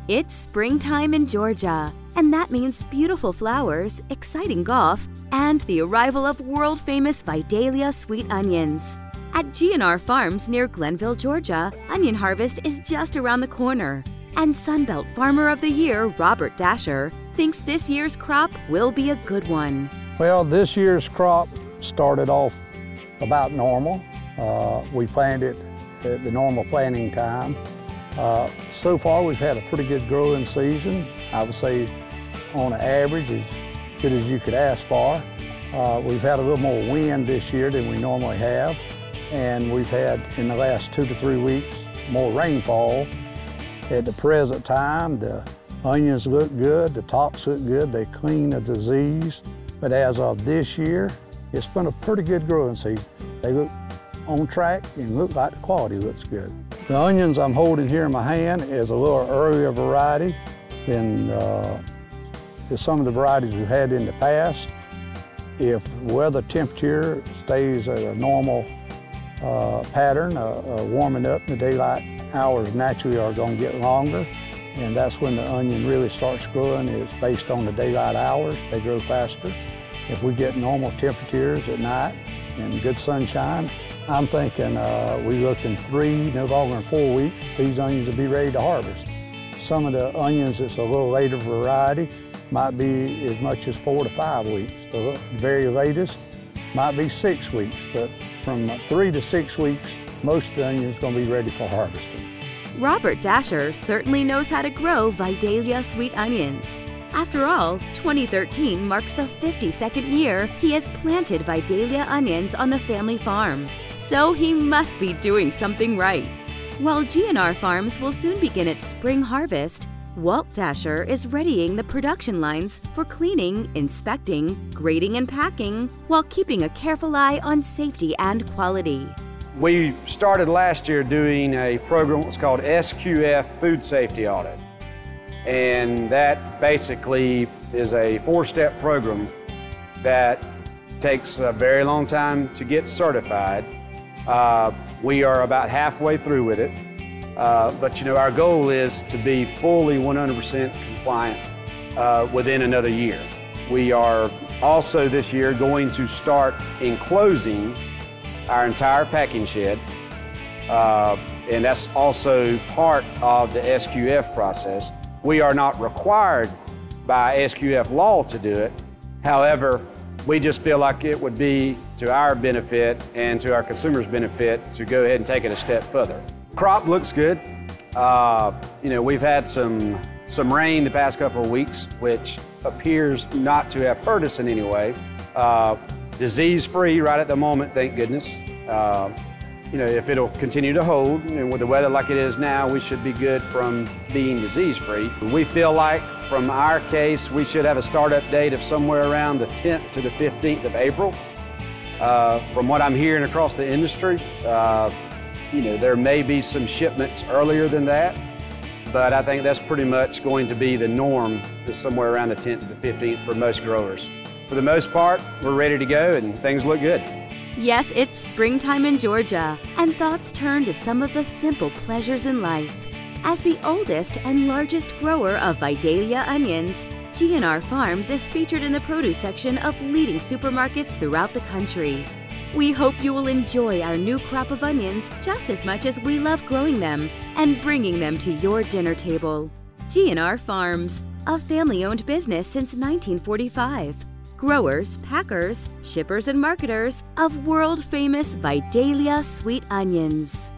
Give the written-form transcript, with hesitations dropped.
It's springtime in Georgia, and that means beautiful flowers, exciting golf, and the arrival of world-famous Vidalia sweet onions. At G&R Farms near Glenville, Georgia, onion harvest is just around the corner. And Sunbelt Farmer of the Year, Robert Dasher, thinks this year's crop will be a good one. Well, this year's crop started off about normal. We planted at the normal planting time. So far, we've had a pretty good growing season. I would say on average, as good as you could ask for. We've had a little more wind this year than we normally have. And we've had, in the last 2 to 3 weeks, more rainfall. At the present time, the onions look good, the tops look good, they clean of disease. But as of this year, it's been a pretty good growing season. They look on track and look like the quality looks good. The onions I'm holding here in my hand is a little earlier variety than some of the varieties we've had in the past. If weather temperature stays at a normal pattern, warming up, the daylight hours naturally are going to get longer, and that's when the onion really starts growing. It's based on the daylight hours. They grow faster. If we get normal temperatures at night and good sunshine, I'm thinking we're looking 3, no longer than 4 weeks, these onions will be ready to harvest. Some of the onions that's a little later variety might be as much as 4 to 5 weeks. The very latest might be 6 weeks, but from 3 to 6 weeks, most of the onions are going to be ready for harvesting. Robert Dasher certainly knows how to grow Vidalia sweet onions. After all, 2013 marks the 52nd year he has planted Vidalia onions on the family farm. So he must be doing something right. While G&R Farms will soon begin its spring harvest, Walt Dasher is readying the production lines for cleaning, inspecting, grading, and packing, while keeping a careful eye on safety and quality. We started last year doing a program that's called SQF Food Safety Audit. And that basically is a 4-step program that takes a very long time to get certified. We are about halfway through with it. But you know, our goal is to be fully 100% compliant within another year. We are also this year going to start enclosing our entire packing shed, and that's also part of the SQF process. We are not required by SQF law to do it. However, we just feel like it would be to our benefit and to our consumers' benefit to go ahead and take it a step further. Crop looks good. You know, we've had some rain the past couple of weeks, which appears not to have hurt us in any way. Disease-free right at the moment, thank goodness. You know, if it'll continue to hold, and with the weather like it is now, we should be good from being disease-free. We feel like, from our case, we should have a startup date of somewhere around the 10th to the 15th of April. From what I'm hearing across the industry, you know, there may be some shipments earlier than that, but I think that's pretty much going to be the norm, is somewhere around the 10th to the 15th for most growers. For the most part, we're ready to go and things look good. Yes, it's springtime in Georgia, and thoughts turn to some of the simple pleasures in life. As the oldest and largest grower of Vidalia onions, G&R Farms is featured in the produce section of leading supermarkets throughout the country. We hope you will enjoy our new crop of onions just as much as we love growing them and bringing them to your dinner table. G&R Farms, a family-owned business since 1945. Growers, packers, shippers, and marketers of world-famous Vidalia sweet onions.